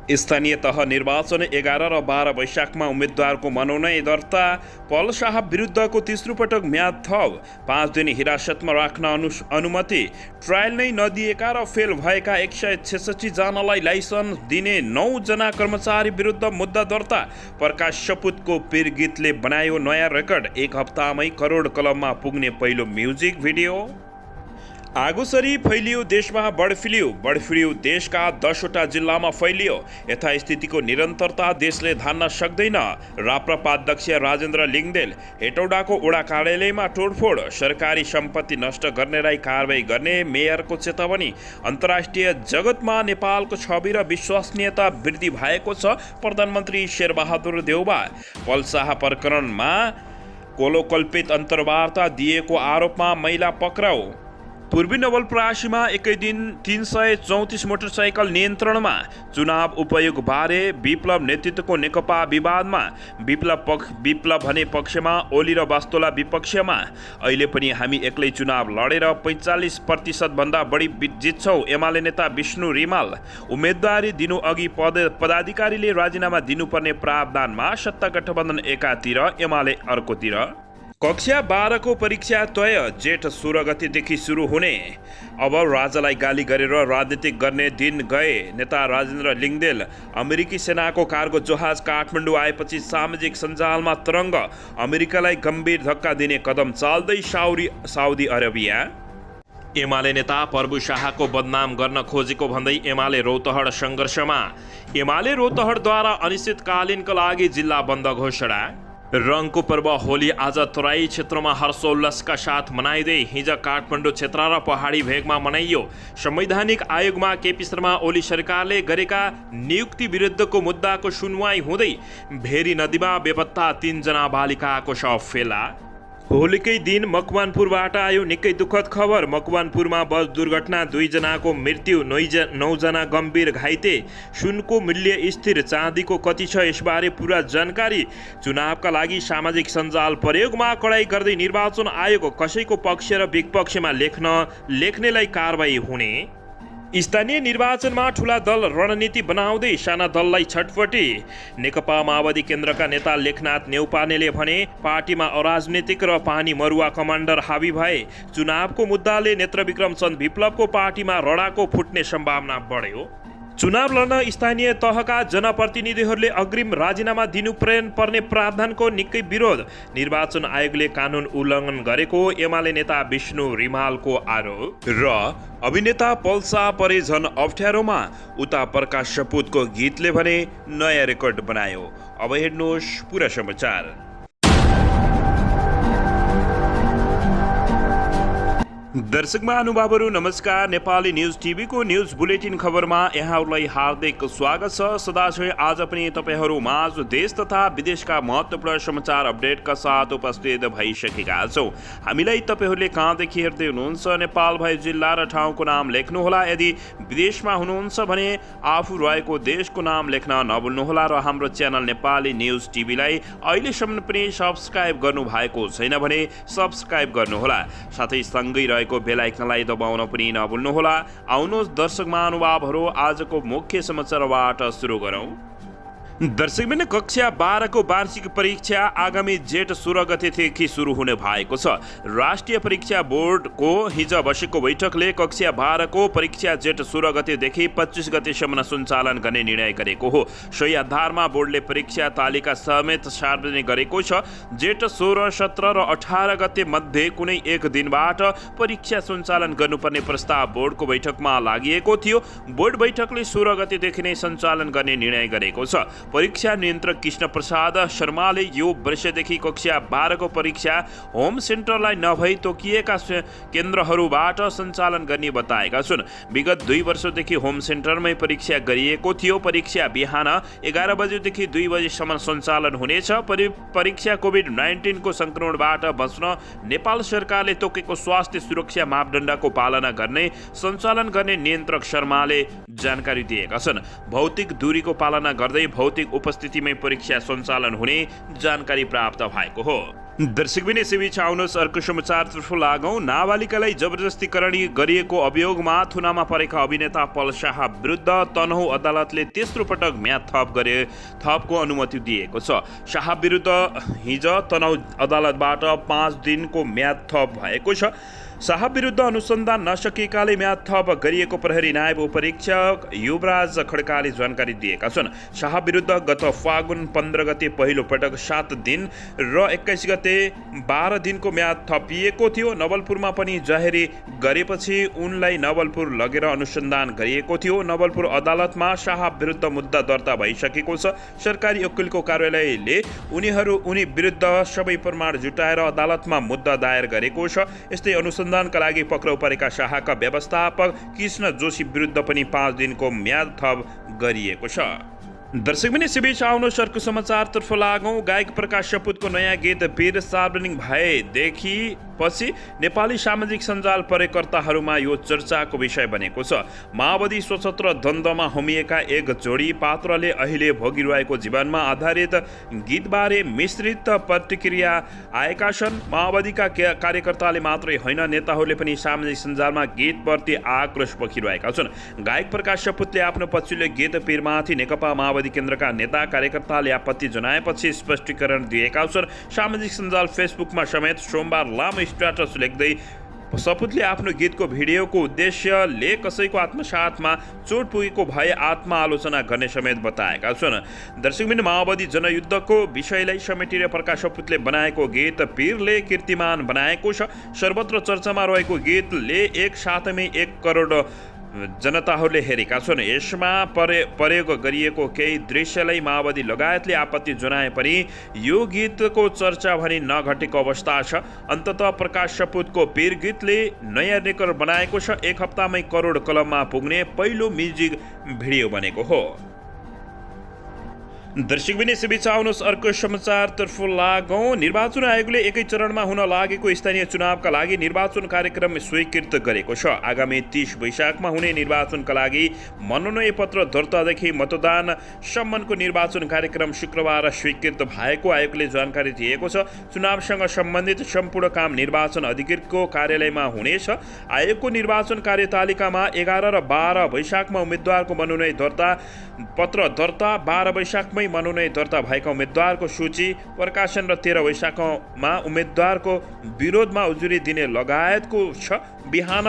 स्थानीय तह निर्वाचन 11 र 12 वैशाखमा उम्मेद्वारको मनोनयन दर्ता। पल शाह विरुद्धको तेस्रो पटक म्याद थप। 5 दिन हिरासतमा राख्न अनुमति। ट्रायल नै नदिएका र फेल भएका 166 जनालाई लाइसेन्स दिने 9 जना कर्मचारी विरुद्ध मुद्दा दर्ता। प्रकाश सपुतको पीरगीतले बनायो नयाँ रेकर्ड। एक हप्तामै करोड क्लबमा पुग्ने पहिलो म्युजिक भिडियो। आगोसरी फैलियो देशमा बर्ड फ्लू देशका 10वटा जिल्लामा फैलियो। यथास्थितिको निरन्तरता देशले धान्न सक्दैन। राप्रपा अध्यक्ष राजेन्द्र लिङ्गदेल। हेटौडाको वडा कार्यालयमा तोडफोड। सरकारी सम्पत्ति नष्ट गर्नेलाई कारबाही गर्ने मेयरको चेतावनी। अन्तर्राष्ट्रिय जगतमा नेपालको छवि र विश्वसनीयता वृद्धि भएको छ। प्रधानमन्त्री शेरबहादुर देउबा। पलशाह प्रकरणमा कोलोकल्पित अन्तर्वार्ता दिएको आरोपमा महिला पक्राउ। पूर्वी नवलपरासीमा एकै दिन 334 मोटरसाइकल नियन्त्रणमा। चुनाव उपयोग बारे विप्लव नेतृत्वको नेकपा विवादमा। विप्लव भने पक्षमा, ओली र वास्तोला विपक्षमा। अहिले पनि हामी एक्लै चुनाव लडेर 45% भन्दा बढी जित्छौँ। एमाले नेता विष्णु रिमाल। उम्मेदवारी दिनु अघि पदाधिकारीले राजीनामा दिनुपर्ने प्रावधानमा सत्ता गठबन्धन एकातिर, एमाले अर्कोतिर। कक्षा 12 को परीक्षा तय। जेठ 16 गतेदेखि सुरु हुने। अब राजालाई गाली गरेर राजनीतिक गर्ने दिन गए। नेता राजेन्द्र लिङ्गदेल। अमेरिकी सेनाको कार्गो जहाज काठमाडौँ आएपछि सामाजिक सञ्जालमा तरङ्ग। अमेरिकालाई गम्भीर धक्का दिने कदम चाल्दै साउदी अरेबिया। एमाले नेता प्रभु शाहको बदनाम गर्न खोजेको भन्दै एमाले रौतहट सङ्घर्षमा। एमाले रौतहटद्वारा अनिश्चितकालीनका लागि जिल्ला बन्द घोषणा। रङको पर्व होली आज तराई क्षेत्रमा हर्षोल्लासका साथ मनाइँदै हिजो काठमाडौँ क्षेत्र र पहाडी भेगमा मनाइयो। संवैधानिक आयोगमा केपी शर्मा ओली सरकारले गरेका नियुक्ति विरुद्धको मुद्दाको सुनवाई हुँदै भेरी नदीमा बेपत्ता 3 जना बालिकाको शव फेला। होलीकै दिन मकवानपुरबाट आयो निकै दुःखद खबर। मकवानपुरमा बस दुर्घटना, 2 जनाको मृत्यु, 9 जना गम्भीर घाइते। सुनको मूल्य स्थिर, चाँदीको कति छ यसबारे पूरा जानकारी। चुनावका लागि सामाजिक सञ्जाल प्रयोगमा कडाई गर्दै निर्वाचन आयोग। कसैको पक्ष र विपक्षमा लेख्नेलाई कारबाही हुने। स्थानीय निर्वाचनमा ठुला दल रणनीति बनाउँदै साना दललाई छटपटी। नेकपा माओवादी केन्द्रका नेता लेखनाथ नेउपानेले भने पार्टीमा अराजनीतिक र पानी मरुवा कमान्डर हावी भए। चुनावको मुद्दाले नेत्रविक्रम चन्द विप्लवको पार्टीमा रडाको फुट्ने सम्भावना बढ्यो। चुनाव लड्न स्थानीय तहका जनप्रतिनिधिहरूले अग्रिम राजीनामा दिनुपर्ने प्रावधानको निकै विरोध। निर्वाचन आयोगले कानुन उल्लङ्घन गरेको एमाले नेता विष्णु रिमालको आरोप। र अभिनेता पलशाह परे झन अप्ठ्यारोमा। उता प्रकाश सपुतको गीतले भने नयाँ रेकर्ड बनायो। अब हेर्नुहोस् पुरा समाचार। दर्शक महानुभावहरू नमस्कार। नेपाली न्युज टिभीको न्युज बुलेटिन खबरमा यहाँहरूलाई हार्दिक स्वागत छ। सदाझै आज पनि तपाईँहरू माझ देश तथा विदेशका महत्त्वपूर्ण समाचार अपडेटका साथ उपस्थित भइसकेका छौँ। हामीलाई तपाईँहरूले कहाँदेखि हेर्दै हुनुहुन्छ नेपाल भए जिल्ला र ठाउँको नाम लेख्नुहोला। यदि विदेशमा हुनुहुन्छ भने आफू रहेको देशको नाम लेख्न नभुल्नुहोला र हाम्रो च्यानल नेपाली न्युज टिभीलाई अहिलेसम्म पनि सब्सक्राइब गर्नुभएको छैन भने सब्सक्राइब गर्नुहोला। साथै सँगै रहेको बेल आइकनलाई दबाउन पनि नभुल्नुहोला। आउनुहोस् दर्शक महानुभावहरू आजको मुख्य समाचारबाट सुरु गरौँ। दर्शकबिन कक्षा 12 को वार्षिक परीक्षा आगामी जेठ 16 गतेदेखि सुरु हुने भएको छ। राष्ट्रिय परीक्षा बोर्डको हिजो बसेको बैठकले कक्षा 12 को परीक्षा जेठ 16 गतेदेखि 25 गतेसम्म सञ्चालन गर्ने निर्णय गरेको हो। सोही आधारमा बोर्डले परीक्षा तालिका समेत सार्वजनिक गरेको छ। जेठ 16, 17 र 18 गते मध्ये कुनै एक दिनबाट परीक्षा सञ्चालन गर्नुपर्ने प्रस्ताव बोर्डको बैठकमा लागिएको थियो। बोर्ड बैठकले 16 गतेदेखि नै सञ्चालन गर्ने निर्णय गरेको छ। परीक्षा नियन्त्रक कृष्ण प्रसाद शर्माले यो वर्षदेखि कक्षा 12 को परीक्षा होम सेन्टरलाई नभई तोकिएका केन्द्रहरूबाट सञ्चालन गर्ने बताएका छन्। विगत 2 वर्षदेखि होम सेन्टरमै परीक्षा गरिएको थियो। परीक्षा बिहान 11 बजेदेखि 2 बजेसम्म सञ्चालन हुनेछ। परीक्षा कोभिड-19 को संक्रमणबाट बच्न नेपाल सरकारले तोकेको स्वास्थ्य सुरक्षा मापदण्डको पालना गर्ने सञ्चालन गर्ने नियन्त्रक शर्माले जानकारी दिएका छन्। भौतिक दूरीको पालना गर्दै भौतिक उपस्थितिमै परीक्षा सञ्चालन हुने जानकारी प्राप्त भएको हो। दर्शकबिन यसैबीच आउनुहोस् अर्को समाचारतर्फ लागौँ। नाबालिकालाई जबरजस्ती गरिएको अभियोगमा थुनामा परेका अभिनेता पल शाह विरुद्ध तनहुँ अदालतले तेस्रो पटक म्याद थपको अनुमति दिएको छ। शाह विरुद्ध हिज तनहुँ अदालतबाट 5 दिनको म्याद थप भएको छ। शाह विरुद्ध अनुसन्धान नसकिएकाले म्याद थप गरिएको प्रहरी नायब उपरीक्षक युवराज खड्काले जानकारी दिएका छन्। शाह विरुद्ध गत फागुन 15 गते पहिलो पटक 7 दिन र 21 गते 12 दिनको म्याद थपिएको थियो। नवलपुरमा पनि जाहेरी गरेपछि उनलाई नवलपुर लगेर अनुसन्धान गरिएको थियो। नवलपुर अदालतमा शाह विरुद्ध मुद्दा दर्ता भइसकेको छ। सरकारी वकिलको कार्यालयले उनी विरुद्ध सबै प्रमाण जुटाएर अदालतमा मुद्दा दायर गरेको छ। यस्तै अनुसन्धानका लागि पक्राउ परेका शाहका व्यवस्थापक कृष्ण जोशी विरुद्ध पनि 5 दिनको म्याद थप गरिएको छ। दर्शकबिन यसैबीच आउनुहोस् अर्को समाचारतर्फ लागौँ। गायक प्रकाश सपुतको नयाँ गीत वीर सार्वजनिक भएदेखि पछि नेपाली सामाजिक सञ्जाल प्रयोगकर्ताहरूमा यो चर्चाको विषय बनेको छ। माओवादी सशस्त्र द्वन्द्वमा होमिएका एक जोडी पात्रले अहिले भोगिरहेको जीवनमा आधारित गीतबारे मिश्रित प्रतिक्रिया आएका छन्। माओवादीका कार्यकर्ताले मात्रै होइन, नेताहरूले पनि सामाजिक सञ्जालमा गीतप्रति आक्रोश पोखिरहेका छन्। गायक प्रकाश सपुतले आफ्नो पछिल्लो गीत पीरमाथि नेकपा माओवादी केन्द्रका नेता कार्यकर्ताले आपत्ति जनाएपछि स्पष्टीकरण दिएका छन्। सामाजिक सञ्जाल फेसबुकमा समेत सोमबार लामो स्ट्याटस लेख्दै सपुतले आफ्नो गीतको भिडियोको उद्देश्यले कसैको आत्मसाथमा चोट पुगेको भए आत्मआलोचना गर्ने समेत बताएका छन्। दर्शकबिन माओवादी जनयुद्धको विषयलाई समेटेर प्रकाश सपुतले बनाएको गीत पीरले कीर्तिमान बनाएको छ। सर्वत्र चर्चामा रहेको गीतले एक साथमै 1 करोड जनताहरूले हेरेका छन्। यसमा प्रयोग गरिएको केही दृश्यलाई माओवादी लगायतले आपत्ति जनाए पनि यो गीतको चर्चा भने नघटेको अवस्था छ। अन्ततः प्रकाश सपुतको पीर गीतले नयाँ रेकर्ड बनाएको छ। 1 हप्तामै करोड कलममा पुग्ने पहिलो म्युजिक भिडियो बनेको हो। दर्शकबिन यसैबीच आउनुहोस् अर्को समाचारतर्फ लागौँ। निर्वाचन आयोगले एकै चरणमा हुन लागेको स्थानीय चुनावका लागि निर्वाचन कार्यक्रम स्वीकृत गरेको छ। आगामी 30 वैशाखमा हुने निर्वाचनका लागि मनोनयन पत्र दर्तादेखि मतदानसम्मको निर्वाचन कार्यक्रम शुक्रबार स्वीकृत भएको आयोगले जानकारी दिएको छ। चुनावसँग सम्बन्धित सम्पूर्ण काम निर्वाचन अधिकृतको कार्यालयमा हुनेछ। आयोगको निर्वाचन कार्यतालिकामा 11 र 12 वैशाखमा उम्मेद्वारको मनोनयन पत्र दर्ता, 12 वैशाखमै मनोनयन दर्ता भएका उम्मेद्वारको सूची प्रकाशन र 13 वैशाखमा उम्मेद्वारको विरोधमा उजुरी दिने लगायतको छ। बिहान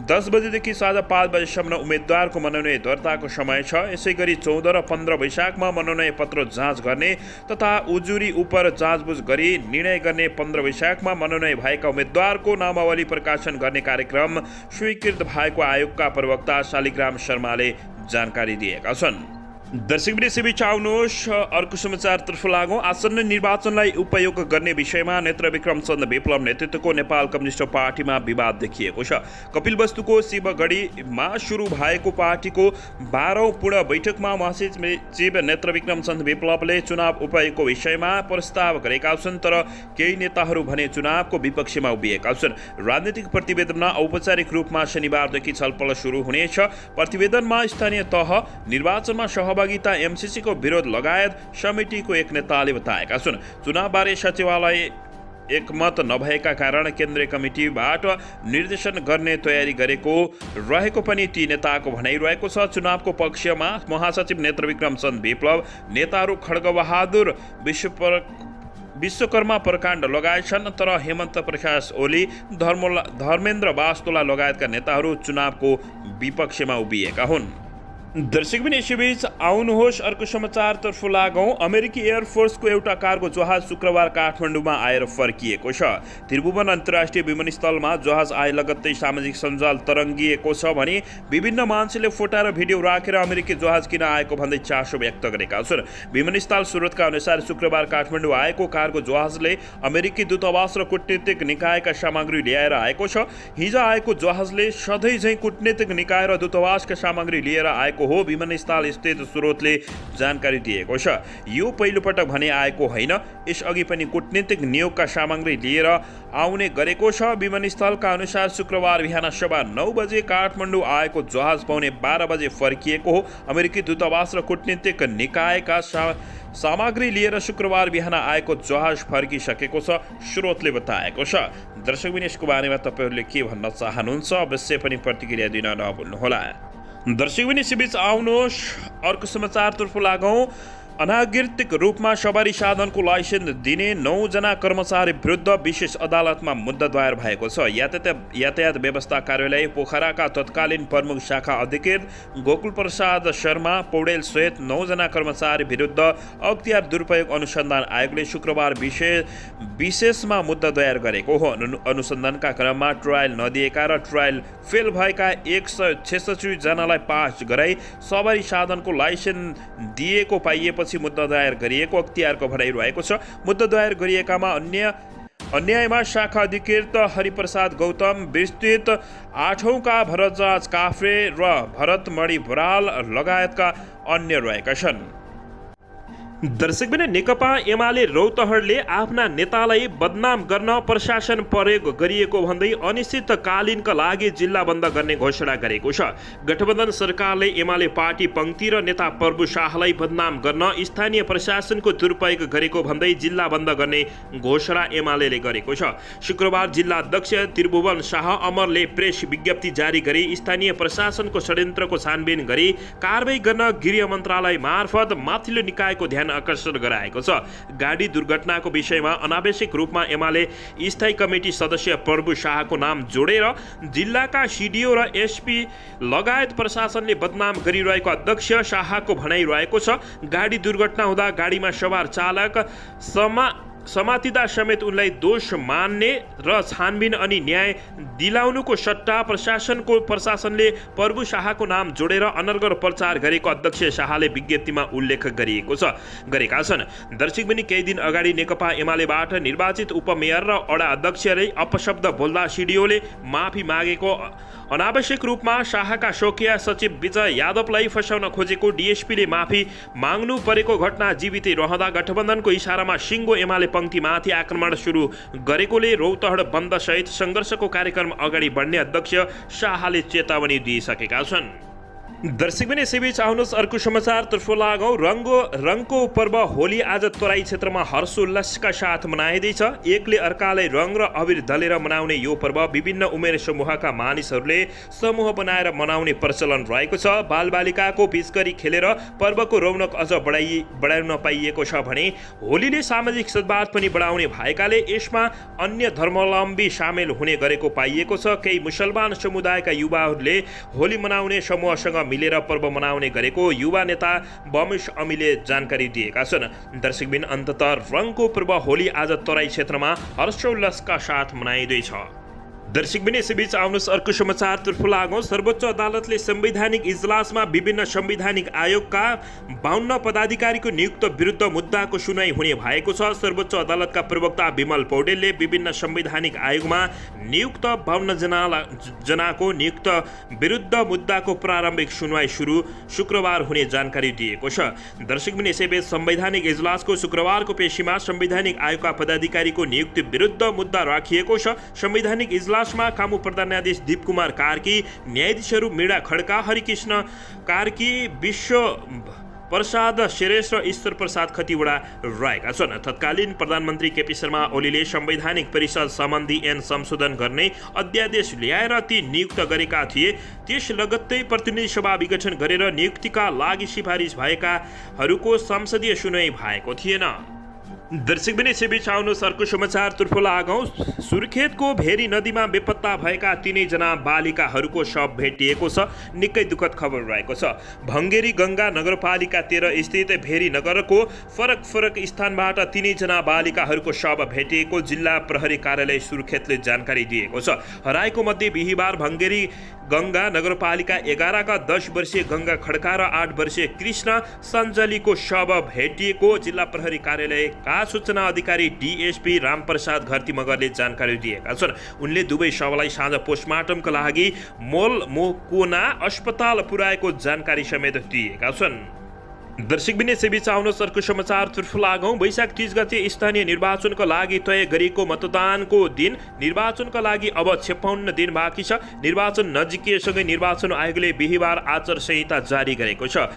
10 बजेदेखि साँझ 5 बजेसम्म उम्मेद्वारको मनोनयन दर्ताको समय छ। यसैगरी 14 र 15 वैशाखमा मनोनयन पत्र जाँच गर्ने तथा उजुरी उपर जाँचबुझ गरी निर्णय गर्ने, 15 वैशाखमा मनोनयन भएका उम्मेद्वारको नामावली प्रकाशन गर्ने कार्यक्रम स्वीकृत भएको आयोगका प्रवक्ता शालिग्राम शर्माले जानकारी दिएका छन्। दर्शकबिन यसैबीच आउनुहोस् अर्को समाचारतर्फ लागौँ। आसन्न निर्वाचनलाई उपयोग गर्ने विषयमा नेत्रविक्रम चन्द विप्लव नेतृत्वको नेपाल कम्युनिस्ट पार्टीमा विवाद देखिएको छ। कपिलवस्तुको शिवगढीमा सुरु भएको पार्टीको 12औं पूर्ण बैठकमा महासचिव नेत्रविक्रम चन्द विप्लवले चुनाव उपयोगको विषयमा प्रस्ताव गरेका छन्, तर केही नेताहरू भने चुनावको विपक्षमा उभिएका छन्। राजनीतिक प्रतिवेदनमा औपचारिक रूपमा शनिबारदेखि छलफल सुरु हुनेछ। प्रतिवेदनमा स्थानीय तह निर्वाचनमा सहभागिता एमसीसीको विरोध लगायत समितिको एक नेताले बताएका छन्। चुनावबारे सचिवालय एकमत नभएका कारण केन्द्रीय कमिटीबाट निर्देशन गर्ने तयारी गरेको रहेको पनि ती नेताको भनाइरहेको छ। चुनावको पक्षमा महासचिव नेत्रविक्रम चन्द विप्लव, नेताहरू खड्गबहादुर विश्वकर्मा प्रकाण्ड लगायत छन्, तर हेमन्त प्रकाश ओली, धर्मेन्द्र बास्तोला लगायतका नेताहरू चुनावको विपक्षमा उभिएका हुन्। दर्शकबिन यसैबीच आउनुहोस् अर्को समाचारतर्फ लागौँ। अमेरिकी एयरफोर्सको एउटा कार्गो जहाज शुक्रबार काठमाडौँमा आएर फर्किएको छ। त्रिभुवन अन्तर्राष्ट्रिय विमानस्थलमा जहाज आए लगत्तै सामाजिक सञ्जाल तरङ्गिएको छ भने विभिन्न मान्छेले फोटा र भिडियो राखेर अमेरिकी जहाज किन आएको भन्दै चासो व्यक्त गरेका छन्। विमानस्थल स्रोतका अनुसार शुक्रबार काठमाडौँ आएको कार्गो जहाजले अमेरिकी दूतावास र कूटनीतिक निकायका सामग्री ल्याएर आएको छ। हिजो आएको जहाजले सधैँ झैँ कूटनीतिक निकाय र दूतावासका सामग्री लिएर आएको भएको हो विमानस्थल स्थित स्रोतले जानकारी दिएको छ। यो पहिलो पटक भने आएको होइन, यसअघि पनि कूटनीतिक नियोगका सामग्री लिएर आउने गरेको छ। विमानस्थलका अनुसार शुक्रबार बिहान 9:15 बजे काठमाडौँ आएको जहाज पाउने 12 बजे फर्किएको हो। अमेरिकी दूतावास र कूटनीतिक निकायका सामग्री लिएर शुक्रबार बिहान आएको जहाज फर्किसकेको छ, स्रोतले बताएको छ। दर्शकबिन यसको बारेमा तपाईँहरूले के भन्न चाहनुहुन्छ अवश्य पनि प्रतिक्रिया दिन नभुल्नुहोला। दर्शकबिन यसैबीच आउनुहोस् अर्को समाचारतर्फ लागौँ। अनागरिक रूपमा सवारी साधनको लाइसेन्स दिने 9 जना कर्मचारी विरुद्ध विशेष अदालतमा मुद्दा दायर भएको छ। यातायात व्यवस्था कार्यालय पोखराका तत्कालीन प्रमुख शाखा अधिकृत गोकुल प्रसाद शर्मा पौडेल सहित 9 जना कर्मचारी विरुद्ध अख्तियार दुरुपयोग अनुसन्धान आयोगले शुक्रबार विशेषमा मुद्दा दायर गरेको हो। अनुसन्धानका क्रममा ट्रायल नदिएका र ट्रायल फेल भएका 166 जनालाई पास गराई सवारी साधनको लाइसेन्स दिएको पाइएपछि मुद्दा दायर गरिएको अख्तियारको भनाइरहेको छ। मुद्दा दायर गरिएकामा अन्यायमा शाखा अधिकृत हरिप्रसाद गौतम, विस्तृत 8औंका भरतराज काफ्रे र भरतमणि बराल लगायतका अन्य रहेका छन्। दर्शकबिन नेकपा एमाले रौतहटले आफ्ना नेतालाई बदनाम गर्न प्रशासन प्रयोग गरिएको भन्दै अनिश्चितकालीनका लागि जिल्ला बन्द गर्ने घोषणा गरेको छ। गठबन्धन सरकारले एमाले पार्टी पङ्क्ति र नेता प्रभु शाहलाई बदनाम गर्न स्थानीय प्रशासनको दुरुपयोग गरेको भन्दै जिल्ला बन्द गर्ने घोषणा एमाले गरेको छ। शुक्रबार जिल्ला अध्यक्ष त्रिभुवन शाह अमरले प्रेस विज्ञप्ति जारी गरी स्थानीय प्रशासनको षड्यन्त्रको छानबिन गरी कारबाही गर्न गृह मन्त्रालय मार्फत माथिल्लो निकायको ध्यान आकर्षण गराएको छ। गाडी दुर्घटनाको विषयमा अनावश्यक रूपमा एमाले स्थायी कमिटी सदस्य प्रभु शाहको नाम जोडेर जिल्लाका सिडिओ र एसपी लगायत प्रशासनले बदनाम गरिरहेको अध्यक्ष शाहको भनाइरहेको छ। गाडी दुर्घटना हुँदा गाडीमा सवार चालक समातिदा समेत उनलाई दोष मान्ने र छानबिन अनि न्याय दिलाउनुको सट्टा प्रशासनले प्रभु शाहको नाम जोडेर अनर्गल प्रचार गरेको अध्यक्ष शाहले विज्ञप्तिमा उल्लेख गरेका छन्। दर्शकबिन केही दिन अगाडि नेकपा एमालेबाट निर्वाचित उपमेयर र वडा अध्यक्षले अपशब्द बोल्दा सिडिओले माफी मागेको, अनावश्यक रूपमा शाहका स्वकीय सचिव विजय यादवलाई फसाउन खोजेको डीएसपीले माफी माग्नु परेको घटना जीवितै रहँदा गठबन्धनको इसारामा सिङ्गो एमाले पङ्क्तिमाथि आक्रमण सुरु गरेकोले रौतहट बन्द सहित सङ्घर्षको कार्यक्रम अगाडि बढ्ने अध्यक्ष शाहले चेतावनी दिइसकेका छन्। दर्शकबिन यसैबीच आउनुहोस् अर्को समाचारतर्फ लागौँ। रङको पर्व होली आज तराई क्षेत्रमा हर्षोल्लासका साथ मनाइँदैछ। एकले अर्कालाई रङ र अबिर दलेर मनाउने यो पर्व विभिन्न उमेर समूहका मानिसहरूले समूह बनाएर मनाउने प्रचलन रहेको छ। बालबालिकाको पिचकारी खेलेर पर्वको रौनक अझ बढाउन पाइएको छ भने होलीले सामाजिक सद्भाव पनि बढाउने भएकाले यसमा अन्य धर्मावलम्बी सामेल हुने गरेको पाइएको छ। केही मुसलमान समुदायका युवाहरूले होली मनाउने समूहसँग मिलेर पर्व मनाउने गरेको युवा नेता बमिश अमीले जानकारी दिएका छन्। दर्शकबिन अन्ततः रङको पर्व होली आज तराई क्षेत्रमा हर्षोल्लासका साथ मनाइँदैछ। दर्शकबिन यसैबीच आउनुहोस् अर्को समाचारतर्फ लागौँ। सर्वोच्च अदालतले संवैधानिक इजलासमा विभिन्न संवैधानिक आयोगका 52 पदाधिकारीको नियुक्त विरुद्ध मुद्दाको सुनवाई हुने भएको छ। सर्वोच्च अदालतका प्रवक्ता विमल पौडेलले विभिन्न संवैधानिक आयोगमा नियुक्त 52 जनाको नियुक्त विरुद्ध मुद्दाको प्रारम्भिक सुनवाई शुक्रबार हुने जानकारी दिएको छ। दर्शकबिन यसैबीच संवैधानिक इजलासको शुक्रबारको पेशीमा संवैधानिक आयोगका पदाधिकारीको नियुक्ति विरुद्ध मुद्दा राखिएको छ। संवैधानिक इजलास कामु प्रधान न्यायाधीश दीप कुमार कार्की, न्यायाधीशहरू मीरा खड्का, हरिकृष्ण कार्की, विश्व प्रसाद श्रेष्ठ र ईश्वर प्रसाद खतिवडा रहेका छन्। तत्कालीन प्रधानमन्त्री केपी शर्मा ओलीले संवैधानिक परिषद सम्बन्धी ऐन संशोधन गर्ने अध्यादेश ल्याएर ती नियुक्त गरेका थिए। त्यस लगत्तै प्रतिनिधि सभा विघटन गरेर नियुक्तिका लागि सिफारिस भएकाहरूको संसदीय सुनवाई भएको थिएन। दर्शकबिन यसैबीच आउनुहोस् अर्को समाचारतर्फ लागौँ। सुर्खेतको भेरी नदीमा बेपत्ता भएका 3 जना बालिकाहरूको शव भेटिएको छ। निकै दुःखद खबर रहेको छ। भङ्गेरी गङ्गा नगरपालिका 13 स्थित भेरी नगरको फरक स्थानबाट 3 जना बालिकाहरूको शव भेटिएको जिल्ला प्रहरी कार्यालय सुर्खेतले जानकारी दिएको छ। हराएको मध्ये बिहिबार भङ्गेरी गङ्गा नगरपालिका 11 का 10 वर्षीय गङ्गा खड्का र 8 वर्षीय कृष्ण सञ्जलीको शव भेटिएको जिल्ला प्रहरी कार्यालय का सूचना अधिकारी DSP रामप्रसाद घरती मगरले जानकारी दिएका छन्। उनले दुवै शवलाई साँझ पोस्टमार्टमका लागि मोलमोकोना अस्पताल पुर्याएको जानकारी समेत दिएका छन्। दर्शक बिने सेबीच आउनुहोस् अर्को समाचारतर्फ लागौँ। वैशाख 30 गते स्थानीय निर्वाचनका लागि तय गरिएको मतदानको दिन निर्वाचनका लागि अब 56 दिन बाँकी छ। निर्वाचन नजिकिएसँगै निर्वाचन आयोगले बिहिबार आचार संहिता जारी गरेको छ।